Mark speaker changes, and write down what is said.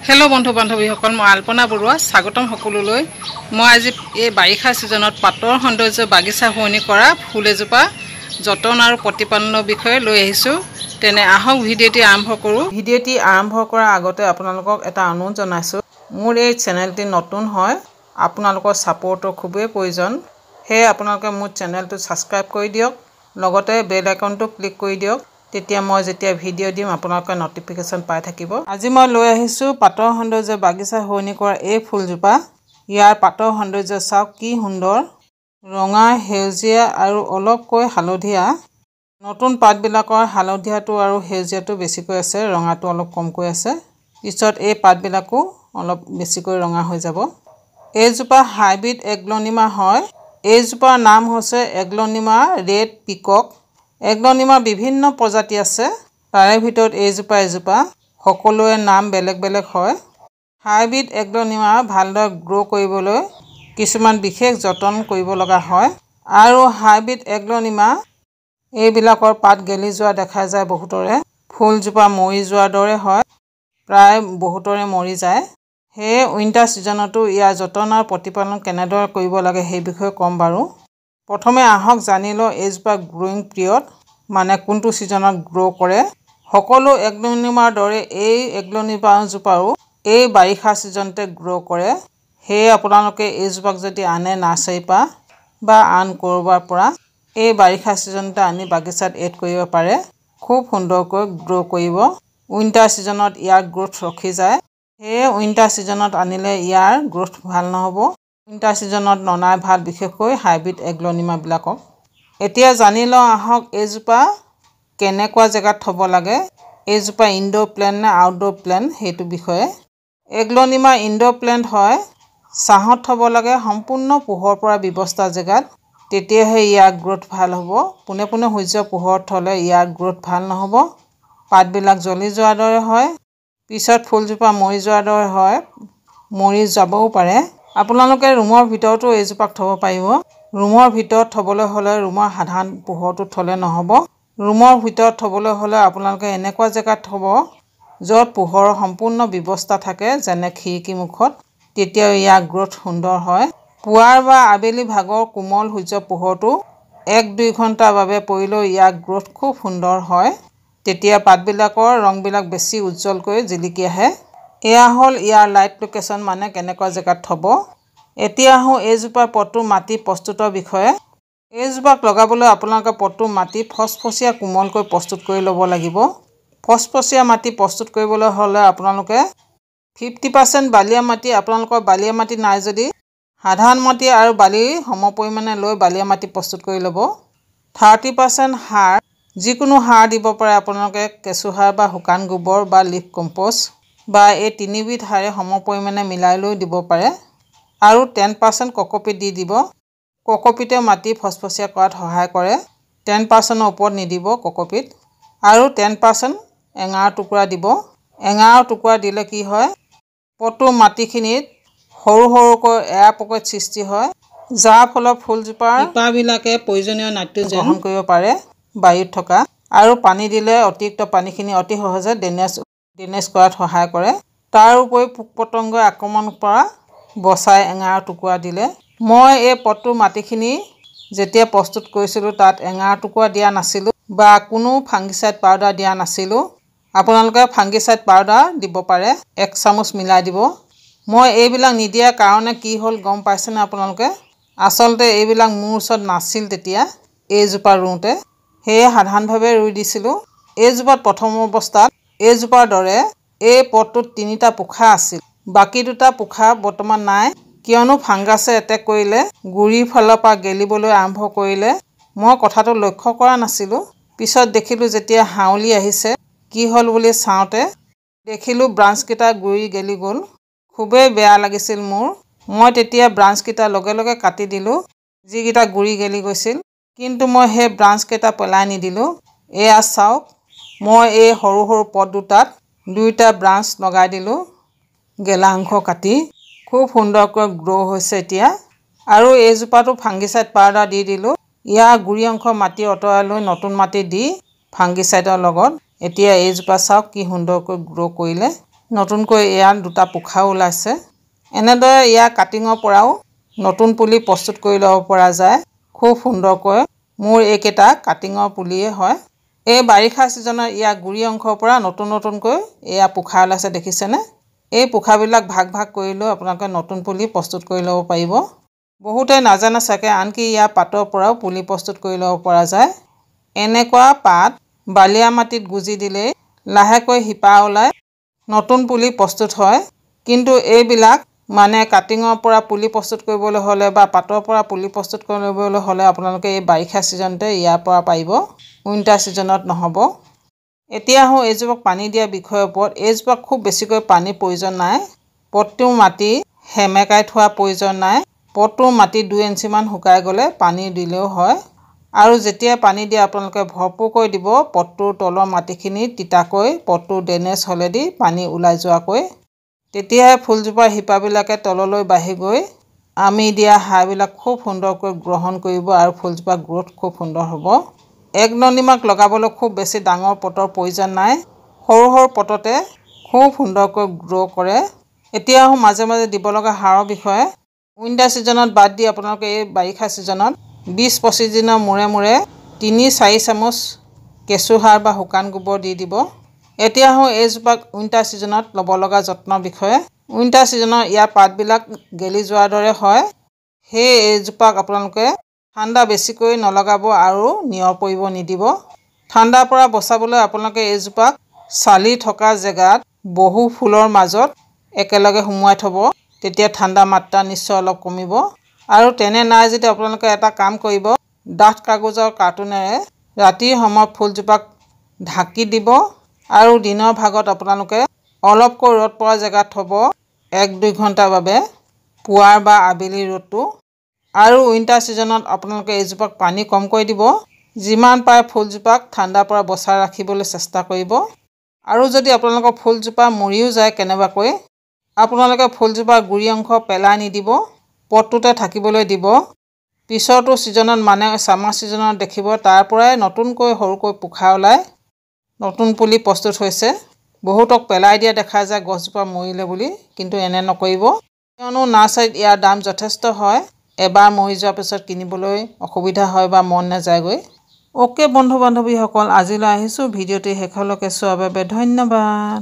Speaker 1: Hello बंधु बान्धवीসকল মই আলপনা বৰুৱা স্বাগতম সকলোলৈ মই আজি এই বাৰিষা সিজনত পাতৰ সৌন্দৰ্য বাগিচা হোৱনি কৰা ফুল এজোপা যতন আৰু প্ৰতিপালনৰ বিষয়ে লৈ আহিছো তেনে আহক ভিডিঅ'টি আৰম্ভ কৰো ভিডিঅ'টি আৰম্ভ কৰাৰ আগতে আপোনালোকক এটা অনুৰোধ জনাইছো মোৰ এই চেনেলটি নতুন হয় আপোনালোকৰ সাপোৰ্টৰ খুবেই প্ৰয়োজন হে আপোনালোকে মোৰ চেনেলটো সাবস্ক্ৰাইব কৰি দিয়ক লগতে বেল আইকনটো ক্লিক কৰি দিয়ক তেতিয়া মই যেতিয়া ভিডিঅ' দিম আপোনালোকে নটিফিকেশন পাই থাকিব আজি মই লৈ আহিছো পাতৰ সৌন্দৰ্য বাগিচা হোৱনি কৰা এই ফুলজোপা ইয়াৰ পাতৰ সৌন্দৰ্য চাওক কি সুন্দৰ ৰঙা হেউজিয়া আৰু অলপকৈ হালধীয়া নতুন পাতবিলাকৰ হালধীয়াটো আৰু হেউজিয়াটো বেছিকৈ আছে ৰঙাটো অলপ কমকৈ আছে পিছত এই পাতবিলাকো অলপ বেছিকৈ ৰঙা হৈ যাব এইজোপা হাইব্ৰিড এগ্লোনিমা হয় এইজোপাৰ নাম হৈছে এগ্লোনিমা ৰেড পিকক এগ্লোনিমা বিভিন্ন প্ৰজাতি আছে তাৰে ভিতৰত এইজোপা সকলোৰে নাম বেলেগ বেলেগ হয় হাইব্ৰিড এগ্লোনিমা ভালদৰে গ্ৰো কৰিবলৈ কিছুমান বিশেষ যতন কৰিব লগা হয় আৰু হাইব্ৰিড এগ্লোনিমা এইবিলাকৰ পাত গেলি যোৱা দেখা যায় বহুতৰে ফুলজোপা মৰি যোৱাৰ দৰে হয় প্ৰায় বহুতৰে মৰি যায় হে উইন্টাৰ সিজনতো ইয়াৰ যতন আৰু প্ৰতিপালন কেনেদৰে কৰিব লাগে সেই বিষয়ে কম বাৰু প্ৰথমে আহক জানিলো এইজোপা গ্ৰোইং পিৰিয়ড মানে কোনটো সিজনত গ্ৰো কৰে সকলো এগ্লোনিমাৰ দৰে এই এগ্লোনিমাজোপাও এই বাৰিষা সিজনতে গ্ৰো কৰে হে আপোনালোকে এইজোপাক যদি আনে নাৰ্সাৰী পা বা আন কৰবাৰ পৰা এই বাৰিষা সিজনতে আনি বাগিচাত এড কৰিব পাৰে খুব সুন্দৰকৈ গ্ৰো কৰিব উইন্টাৰ সিজনত ইয়াৰ গ্ৰোথ ৰখি যায় হে উইন্টাৰ সিজনত আনিলে ইয়াৰ গ্ৰোথ ভাল নহব উইন্টাৰ সিজনত ননাই ভাল বিশেষকৈ হাইব্ৰিড এগ্লোনিমা বিলাকক এতিয়া জানিলো আহক এইজোপা কেনেকুৱা জায়গাত থব লাগে এইজোপা ইনডোৰ প্ল্যান্ট নে আউটডোৰ প্ল্যান্ট হেতু বিষয়ে এগ্লোনিমা ইনডোৰ প্ল্যান্ট হয় ছাহত থব লাগে সম্পূৰ্ণ পোহৰ পৰা ব্যৱস্থা জায়গাত তেতিয়াহে ইয়াৰ গ্ৰোথ ভাল হ'ব পুনে পুনে সূৰ্য পোহৰত থলে ইয়াৰ গ্ৰোথ ভাল নহব পাতবিলাক জ্বলি যোৱাৰ দৰে হয় পিছত ফুলজোপা মৰি যোৱাৰ দৰে হয় মৰি যাবও পাৰে আপোনালোকে ৰুমৰ ভিতৰতো এইজোপাক থব পাৰিব ৰুমৰ ভিতৰত থবলৈ হলে ৰুমৰ সাধাৰণ পোহৰটো থলে নহব ৰুমৰ ভিতৰত থবলৈ হলে আপোনালোকে এনেকুৱা জায়গাত থব যত পোহৰৰ সম্পূৰ্ণ ব্যৱস্থা থাকে যেনে খিৰিকী মুখত তেতিয়া ইয়াৰ গ্ৰোথ সুন্দৰ হয় পুৱাৰ বা আবেলি ভাগৰ কোমল সূৰ্য পোহৰটো 1-2 ঘণ্টাৰ বাবে পৰিলে ইয়াৰ গ্ৰোথ খুব সুন্দৰ হয় তেতিয়া পাতবিলাকৰ ৰংবিলাক বেছি উজ্জ্বলকৈ জিলিকি আহে এয়া হল ইয়াৰ লাইট লোকেশন মানে কেনেকুৱা জায়গাত থব এতিয়া আহো এইজোপাৰ পটু মাটি প্ৰস্তুতৰ বিষয়ে এইজোপাক লগাবলৈ আপোনালোকে পটু মাটি ফসফসিয়া কোমলকৈ প্ৰস্তুত কৰি ল'ব লাগিব ফসফসিয়া মাটি প্ৰস্তুত কৰিবলৈ হলে আপোনালোকে 50% বালিয়া মাটি আপোনালোকৰ বালিয়া মাটি নাই যদি সাধাৰণ মাটি আৰু বালি সমপৰিমাণে লৈ বালিয়া মাটি প্ৰস্তুত কৰি ল'ব 30% সাৰ যিকোনো সাৰ দিব পাৰে আপোনালোকে কেঁচু সাৰ বা শুকান গোবৰ বা লিফ কম্পোষ্ট বা এই তিনিবিধ সাৰে সমপৰিমাণে মিলাই লৈ দিব পাৰে আৰু 10% কোকোপিট দি দিব কোকোপিটে মাটি ফসফসিয়া কৰাত সহায় কৰে 10% ওপৰত নিদিব কোকোপিট আৰু 10% এঙাৰ টুকুৰা দিব এঙাৰ টুকুৰা দিলে কি হয় পটু মাটিখিনিত সৰু সৰুকৈ এয়া পকত সৃষ্টি হয় যাৰ ফলত ফুলজোপাৰ শিপাবিলাকে প্ৰয়োজনীয় নাইট্ৰজেন গ্ৰহণ কৰিব পাৰে বায়ুত থকা আৰু পানী দিলে অতিৰিক্ত পানীখিনি অতি সহজে ড্ৰেনেজ কৰাত সহায় কৰে তাৰ উপৰি পোক-পতংগৰ আক্ৰমণৰ পৰা বচাই এঙাৰ টুকুৰা দিলে মই এই পটু মাটিখিনি যেতিয়া প্ৰস্তুত কৰিছিলো তাত এঙাৰ টুকুৰা দিয়া নাছিলো বা কোনো ফাংগিসাইড পাউডাৰ দিয়া নাছিলো আপোনালোকে ফাংগিসাইড পাউডাৰ দিব পাৰে 1 চামুচ মিলাই দিব মই এইবিলাক নিদিয়া কাৰণে কি হল গম পাইছেনে আপোনালোকে আসলতে এইবিলাক মোৰ ওচৰত নাছিল তেতিয়া এইজোপা ৰুতে হে সাধাৰণভাৱে ৰুই দিছিলো এইজোপাত প্ৰথম অৱস্থাত এইজোপাৰ দৰে এই পটুত 3টা পোখা আছিল বাকি দুটা পোখা বৰ্তমান নাই কিয়নো ফাংগাছে এটেক কৰিলে গুৰি ফালৰ পৰা গেলিবলৈ আৰম্ভ কৰিলে মই কথাটো লক্ষ্য কৰা নাছিলো পিছত দেখিলো যেতিয়া হাউলি আহিছে কি হল বুলি চাওতে দেখিলো ব্ৰাঞ্চ কেইটা গুৰি গেলি গল খুবেই বেয়া লাগিছিল মোৰ মই তেতিয়া ব্ৰাঞ্চ কেইটা লগে লগে কাটি দিলো যিকেইটা গুৰি গেলি গৈছিল কিন্তু মই হে ব্ৰাঞ্চ কেইটা পেলাই নিদিলো এয়া চাওক মই এই সৰু সৰু পট দুটাত 2টা ব্ৰাঞ্চ লগাই দিলো গেলা অংশ কাটি খুব সুন্দৰকৈ গ্ৰো হৈছে এতিয়া আৰু এইজোপাটো ফাংগিসাইড পাউডাৰ দি দিলো ইয়াৰ গুৰি অংশ মাটি অতৰাই লৈ নতুন মাটি দি ফাংগিসাইডৰ লগত এতিয়া এইজোপা চাওক কি সুন্দৰকৈ গ্ৰো কৰিলে নতুনকৈ ইয়াত দুটা পোখা ওলাইছে। এনেদৰে ইয়াৰ কাটিঙৰ পৰাও নতুন পুলি প্ৰস্তুত কৰি ল'ব পৰা যায় খুব সুন্দৰকৈ। মোৰ এইকেইটা কাটিঙৰ পুলিয়ে হয়। এই বাৰিষা ছিজনত ইয়াৰ গুৰি অংশৰ পৰা নতুনকৈ এয়া পোখা ওলাইছে, দেখিছেনে? এই পোখাবিলাক ভাগ ভাগ কৰি লৈ আপোনালোকে নতুন পুলি প্ৰস্তুত কৰি ল'ব পাৰিব। বহুতে নাজানে চাগে, আনকি ইয়াৰ পাতৰ পৰাও পুলি প্ৰস্তুত কৰি ল'ব পৰা যায়। এনেকুৱা পাত বালিয়া মাটিত গুজি দিলেই লাহেকৈ শিপা ওলাই নতুন পুলি প্ৰস্তুত হয়। কিন্তু এইবিলাক কাটিঙৰ পৰা পুলি প্ৰস্তুত কৰিবলৈ হ'লে বা পাতৰ পৰা পুলি প্ৰস্তুত কৰিবলৈ হ'লে আপোনালোকে এই বাৰিষা ছিজনতে ইয়াৰ পৰা পাৰিব, উইণ্টাৰ ছিজনত নহ'ব। এতিয়া আহোঁ এইজোপাক পানী দিয়া বিষয়ৰ ওপৰত। এইজোপাক খুব বেছিকৈ পানীৰ প্ৰয়োজন নাই। পটটো মাটি সেমেকাই থোৱাৰ প্ৰয়োজন নাই। পটটো মাটি 2 ইঞ্চিমান শুকাই গ'লে পানী দিলেও হয়। আৰু যেতিয়া পানী দিয়ে আপোনালোকে ভৰপূৰকৈ দিব। পটটোৰ তলৰ মাটিখিনি তিতাকৈ পটটো ড্ৰেনেজ হ'লেদি পানী ওলাই যোৱাকৈ। তেতিয়াহে ফুলজোপাৰ শিপাবিলাকে তললৈ বাঢ়ি গৈ আমি দিয়া সাৰবিলাক খুব সুন্দৰকৈ গ্ৰহণ কৰিব আৰু ফুলজোপাৰ গ্ৰোথ খুব সুন্দৰ হ'ব। 1 ননিমাক লগাবলৈ খুব বেছি ডাঙৰ পটৰ প্ৰয়োজন নাই। সৰু সৰু পটতে খুব সুন্দৰকৈ গ্ৰ' কৰে। এতিয়া আহোঁ মাজে মাজে দিব লগা সাৰৰ বিষয়ে। উইণ্টাৰ ছিজনত বাদ দি আপোনালোকে এই বাৰিষা ছিজনত 20-25 দিনৰ মূৰে মূৰে 3-4 চামুচ কেঁচু সাৰ বা শুকান গোবৰ দি দিব। এতিয়া আহোঁ এইজোপাক উইণ্টাৰ ছিজনত ল'ব লগা যত্নৰ বিষয়ে। উইণ্টাৰ ছিজনত ইয়াৰ পাতবিলাক গেলি যোৱাৰ দৰে হয়। সেয়ে এইজোপাক আপোনালোকে ঠাণ্ডা বেছিকৈ নলগাব আৰু নিয়ৰ পৰিব নিদিব। ঠাণ্ডাৰ পৰা বচাবলৈ আপোনালোকে এইজোপাক চালি থকা জেগাত বহু ফুলৰ মাজত একেলগে সুমুৱাই থ'ব। তেতিয়া ঠাণ্ডা মাত্ৰা নিশ্চয় অলপ কমিব। আৰু তেনে নাই যদি আপোনালোকে এটা কাম কৰিব, ডাঠ কাগজৰ কাৰ্টুনেৰে ৰাতিৰ সময়ত ফুলজোপাক ঢাকি দিব আৰু দিনৰ ভাগত আপোনালোকে অলপকৈ ৰ'দ পৰা জেগাত থ'ব 1-2 ঘণ্টাৰ বাবে, পুৱাৰ বা আবেলি ৰ'দটো। আৰু উইণ্টাৰ ছিজনত আপোনালোকে এইজোপাক পানী কমকৈ দিব। যিমান পাৰে ফুলজোপাক ঠাণ্ডাৰ পৰা বচাই ৰাখিবলৈ চেষ্টা কৰিব। আৰু যদি আপোনালোকৰ ফুলজোপা মৰিও যায় কেনেবাকৈ, আপোনালোকে ফুলজোপাৰ গুৰি অংশ পেলাই নিদিব, পটটোতে থাকিবলৈ দিব। পিছৰটো ছিজনত ছামাৰ ছিজনত দেখিব তাৰ পৰাই নতুনকৈ সৰুকৈ পোখা ওলাই নতুন পুলি প্ৰস্তুত হৈছে। বহুতক পেলাই দিয়া দেখা যায় গছজোপা মৰিলে বুলি, কিন্তু এনে নকৰিব। কিয়নো নাৰ্চাৰীত ইয়াৰ দাম যথেষ্ট হয়। এবাৰ মৰি যোৱাৰ পিছত কিনিবলৈ অসুবিধা হয় বা মন নাযায়গৈ। অ'কে বন্ধু বান্ধৱীসকল, আজিলৈ আহিছোঁ। ভিডিঅ'টি শেষলৈকে চোৱাৰ বাবে ধন্যবাদ।